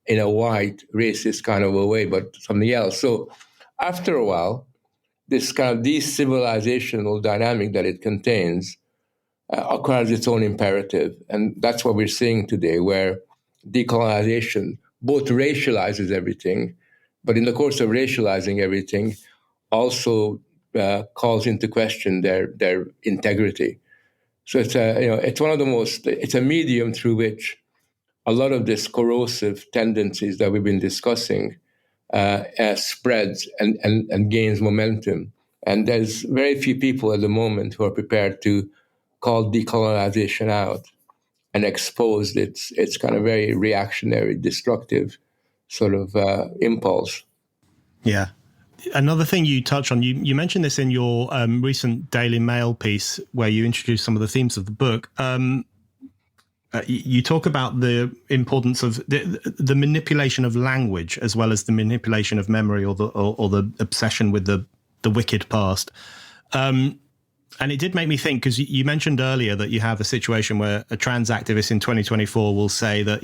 in a white, racist kind of a way, but something else. So after a while, this kind of de-civilizational dynamic that it contains acquires its own imperative. And that's what we're seeing today, where decolonization both racializes everything, but in the course of racializing everything, also calls into question their integrity. So it's one of the most, it's a medium through which a lot of this corrosive tendencies that we've been discussing spreads and gains momentum. And there's very few people at the moment who are prepared to call decolonization out and expose its kind of very reactionary, destructive sort of impulse. Yeah. Another thing you touch on, you mentioned this in your recent Daily Mail piece where you introduced some of the themes of the book. You talk about the importance of the manipulation of language as well as the manipulation of memory or the obsession with the wicked past. And it did make me think, because you mentioned earlier that you have a situation where a trans activist in 2024 will say that,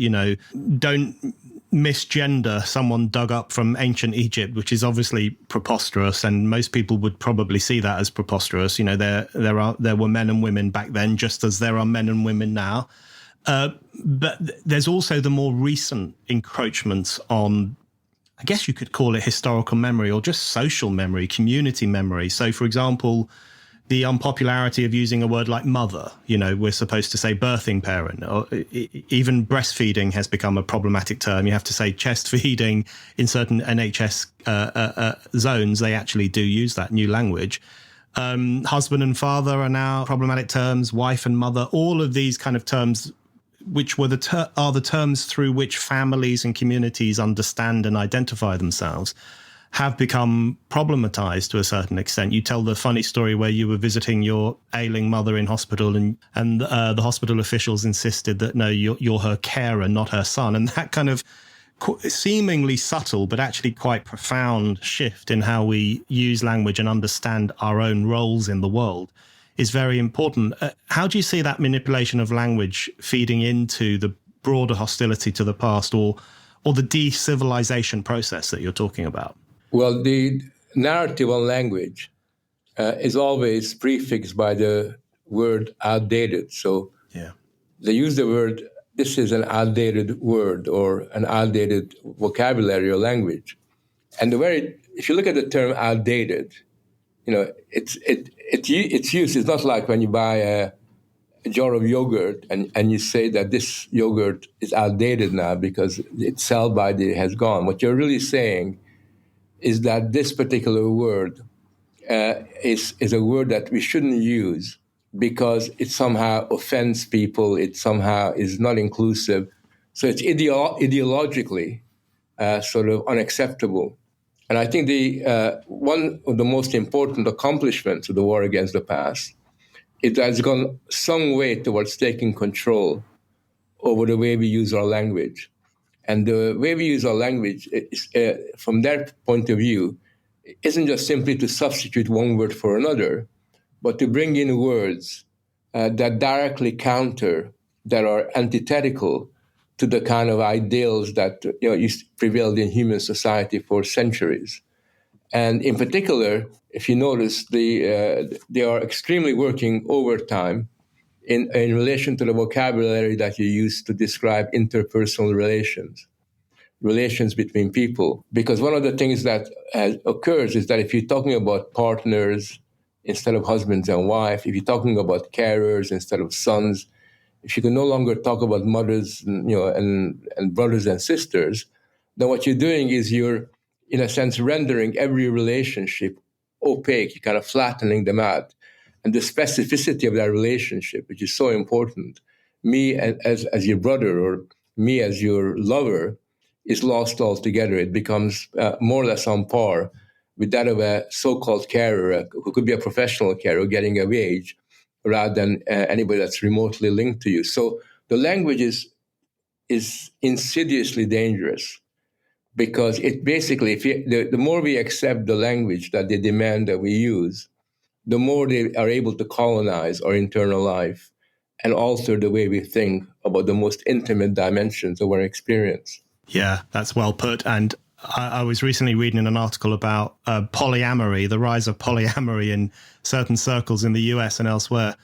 don't misgender someone dug up from ancient Egypt, which is obviously preposterous, and most people would probably see that as preposterous. There were men and women back then, just as there are men and women now. But there's also the more recent encroachments on, I guess you could call it historical memory or just social memory, community memory. So, for example, the unpopularity of using a word like mother. We're supposed to say birthing parent, or even breastfeeding has become a problematic term. You have to say chest feeding in certain NHS zones. They actually do use that new language. Husband and father are now problematic terms, wife and mother, all of these kind of terms, which were are the terms through which families and communities understand and identify themselves, have become problematized to a certain extent. You tell the funny story where you were visiting your ailing mother in hospital, and the hospital officials insisted that, no, you're her carer, not her son. And that kind of seemingly subtle, but actually quite profound shift in how we use language and understand our own roles in the world is very important. How do you see that manipulation of language feeding into the broader hostility to the past or the de-civilization process that you're talking about? Well, the narrative on language is always prefixed by the word outdated. So they use the word, this is an outdated word or an outdated vocabulary or language. And if you look at the term outdated, its use is not like when you buy a jar of yogurt and you say that this yogurt is outdated now because its sell-by date has gone. What you're really saying is that this particular word is a word that we shouldn't use because it somehow offends people, it somehow is not inclusive. So it's ideologically sort of unacceptable. And I think one of the most important accomplishments of the war against the past, it has gone some way towards taking control over the way we use our language. And the way we use our language, is, from their point of view, isn't just simply to substitute one word for another, but to bring in words that directly counter, that are antithetical to the kind of ideals that prevailed in human society for centuries. And in particular, if you notice, they are extremely working overtime in relation to the vocabulary that you use to describe interpersonal relations between people. Because one of the things that occurs is that if you're talking about partners instead of husbands and wife, if you're talking about carers instead of sons, if you can no longer talk about mothers and brothers and sisters, then what you're doing is you're, in a sense, rendering every relationship opaque. You're kind of flattening them out. And the specificity of that relationship, which is so important, me as your brother or me as your lover, is lost altogether. It becomes more or less on par with that of a so-called carer, who could be a professional carer getting a wage, rather than anybody that's remotely linked to you. So the language is insidiously dangerous, because it basically, the more we accept the language that they demand that we use, the more they are able to colonize our internal life and alter the way we think about the most intimate dimensions of our experience. Yeah, that's well put. And I was recently reading an article about polyamory, the rise of polyamory in certain circles in the US and elsewhere.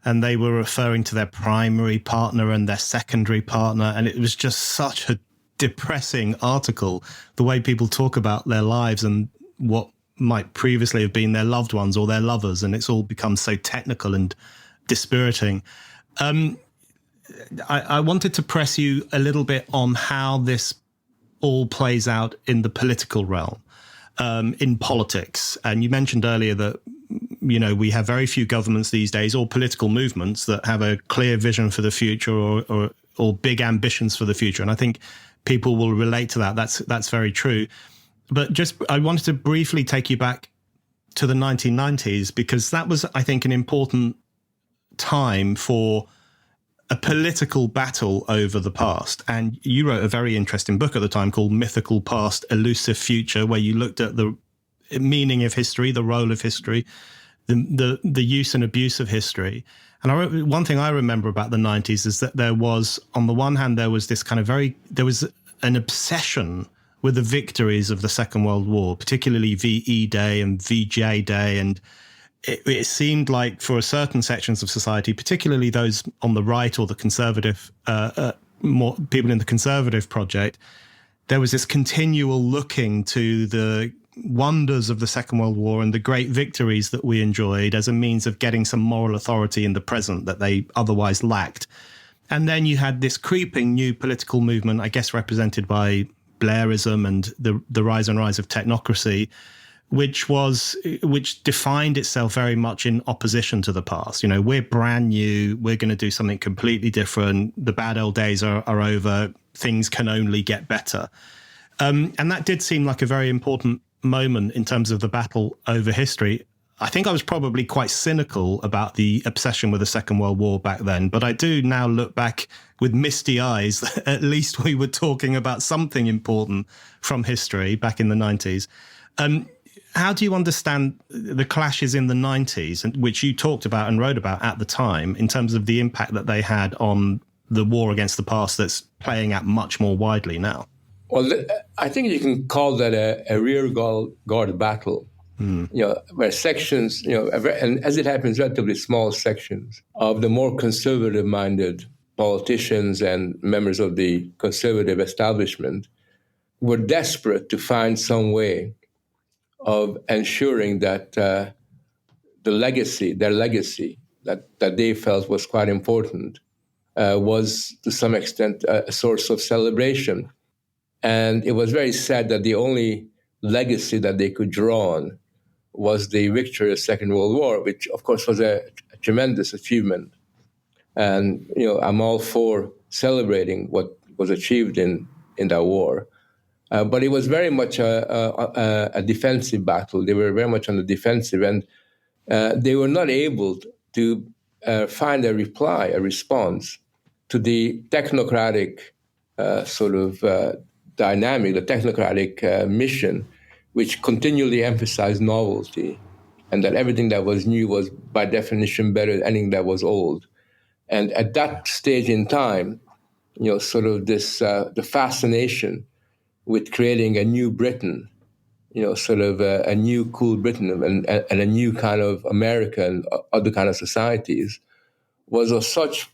And they were referring to their primary partner and their secondary partner. And it was just such a depressing article, the way people talk about their lives and what might previously have been their loved ones or their lovers. And it's all become so technical and dispiriting. I wanted to press you a little bit on how this all plays out in the political realm, in politics. And you mentioned earlier that, we have very few governments these days, or political movements, that have a clear vision for the future or big ambitions for the future. And I think people will relate to that. That's very true. But I wanted to briefly take you back to the 1990s, because that was, I think, an important time for a political battle over the past. And you wrote a very interesting book at the time called Mythical Past, Elusive Future, where you looked at the meaning of history, the role of history, the use and abuse of history. And one thing I remember about the 90s is that there was, on the one hand, there was this kind of there was an obsession with the victories of the Second World War, particularly VE Day and VJ Day. And it seemed like for certain sections of society, particularly those on the right or the conservative, more people in the conservative project, there was this continual looking to the wonders of the Second World War and the great victories that we enjoyed as a means of getting some moral authority in the present that they otherwise lacked. And then you had this creeping new political movement, I guess represented by Blairism and the rise and rise of technocracy, which defined itself very much in opposition to the past. We're brand new. We're going to do something completely different. The bad old days are over. Things can only get better. And that did seem like a very important moment in terms of the battle over history. I think I was probably quite cynical about the obsession with the Second World War back then, but I do now look back with misty eyes that at least we were talking about something important from history back in the 90s. How do you understand the clashes in the 90s, which you talked about and wrote about at the time, in terms of the impact that they had on the war against the past that's playing out much more widely now? Well, I think you can call that a rear guard battle, where sections, and as it happens, relatively small sections of the more conservative-minded politicians and members of the conservative establishment were desperate to find some way of ensuring that their legacy, that they felt was quite important, was to some extent a source of celebration. And it was very sad that the only legacy that they could draw on was the victory of the Second World War, which, of course, was a tremendous achievement. And, I'm all for celebrating what was achieved in that war. But it was very much a defensive battle. They were very much on the defensive, and they were not able to find a response to the technocratic dynamic, the technocratic mission, which continually emphasized novelty, and that everything that was new was by definition better than anything that was old. And at that stage in time, the fascination with creating a new Britain, a new cool Britain and a new kind of America and other kind of societies was of such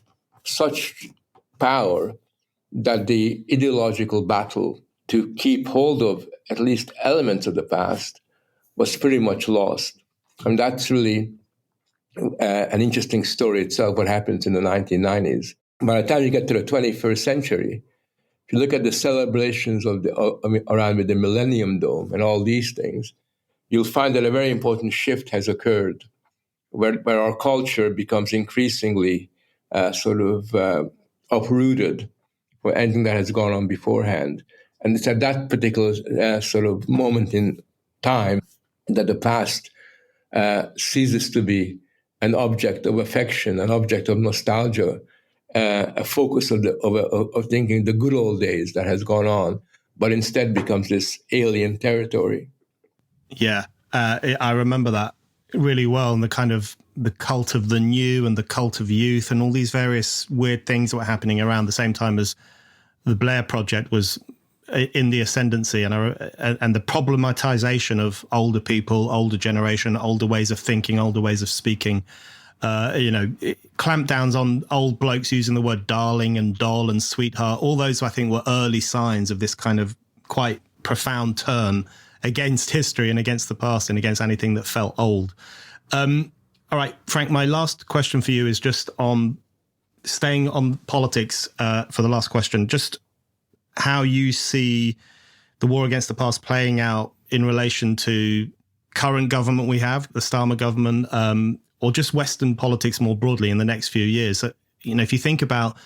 power that the ideological battle to keep hold of at least elements of the past was pretty much lost. And that's really an interesting story itself, what happens in the 1990s. By the time you get to the 21st century, if you look at the celebrations around with the Millennium Dome and all these things, you'll find that a very important shift has occurred where our culture becomes increasingly uprooted for anything that has gone on beforehand. And it's at that particular moment in time that the past ceases to be an object of affection, an object of nostalgia, a focus of thinking the good old days that has gone on, but instead becomes this alien territory. Yeah, I remember that really well, and the cult of the new and the cult of youth and all these various weird things that were happening around the same time as the Blair Project was in the ascendancy, and the problematization of older people, older generation, older ways of thinking, older ways of speaking. Clampdowns on old blokes using the word darling and doll and sweetheart. All those, I think, were early signs of this kind of quite profound turn against history and against the past and against anything that felt old. All right, Frank, my last question for you is just on staying on politics for the last question, just how you see the war against the past playing out in relation to current government we have, the Starmer government, or just Western politics more broadly in the next few years. So, if you think about,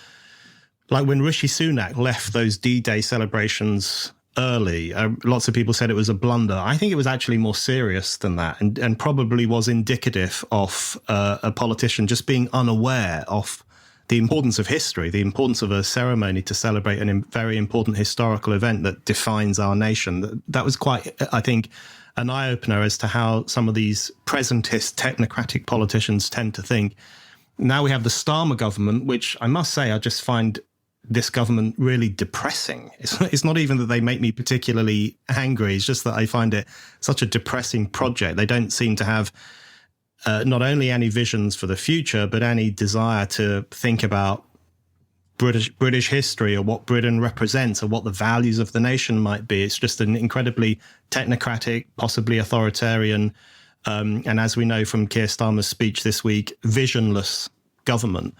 like when Rishi Sunak left those D-Day celebrations early, lots of people said it was a blunder. I think it was actually more serious than that, and probably was indicative of a politician just being unaware of the importance of history, the importance of a ceremony to celebrate a very important historical event that defines our nation. That was quite, I think, an eye-opener as to how some of these presentist technocratic politicians tend to think. Now we have the Starmer government, which I must say, I just find this government really depressing. It's not even that they make me particularly angry. It's just that I find it such a depressing project. They don't seem to have not only any visions for the future, but any desire to think about British history or what Britain represents or what the values of the nation might be. It's just an incredibly technocratic, possibly authoritarian, and as we know from Keir Starmer's speech this week, visionless government.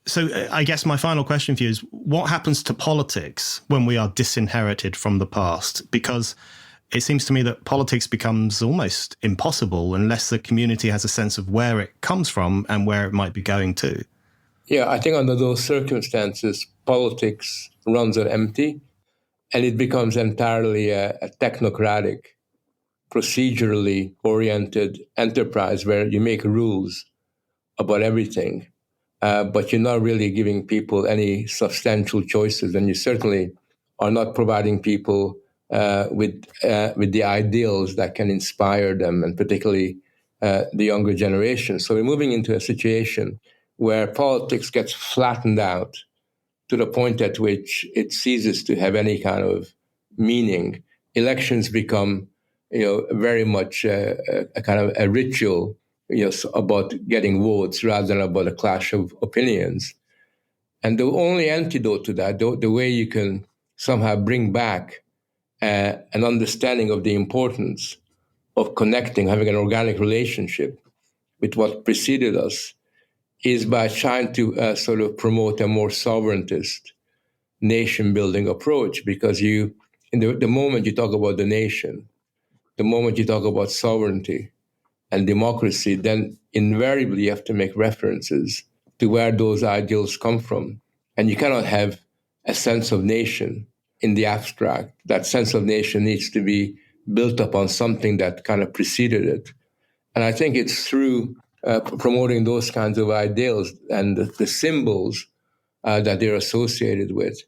So I guess my final question for you is, what happens to politics when we are disinherited from the past? Because it seems to me that politics becomes almost impossible unless the community has a sense of where it comes from and where it might be going to. Yeah, I think under those circumstances, politics runs on empty, and it becomes entirely a technocratic, procedurally oriented enterprise where you make rules about everything, but you're not really giving people any substantial choices, and you certainly are not providing people with the ideals that can inspire them, and particularly the younger generation. So we're moving into a situation where politics gets flattened out to the point at which it ceases to have any kind of meaning. Elections become, very much a kind of a ritual, about getting votes rather than about a clash of opinions. And the only antidote to that, the way you can somehow bring back an understanding of the importance of connecting, having an organic relationship with what preceded us, is by trying to sort of promote a more sovereigntist nation-building approach. Because the moment you talk about the nation, the moment you talk about sovereignty and democracy, then invariably you have to make references to where those ideals come from. And you cannot have a sense of nation in the abstract. That sense of nation needs to be built upon something that kind of preceded it. And I think it's through promoting those kinds of ideals and the symbols that they're associated with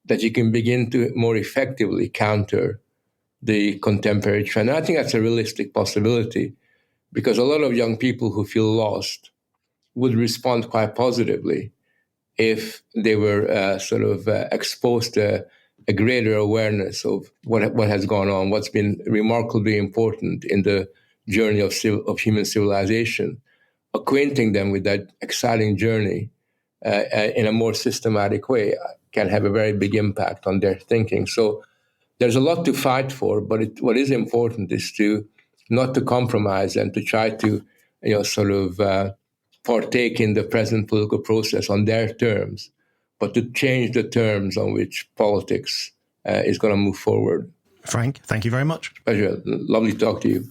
that you can begin to more effectively counter the contemporary trend. And I think that's a realistic possibility, because a lot of young people who feel lost would respond quite positively if they were exposed to a greater awareness of what has gone on, what's been remarkably important in the journey of human civilization, acquainting them with that exciting journey in a more systematic way can have a very big impact on their thinking. So there's a lot to fight for, but what is important is to not to compromise and to try to, partake in the present political process on their terms, but to change the terms on which politics is going to move forward. Frank, thank you very much. Pleasure. Lovely to talk to you.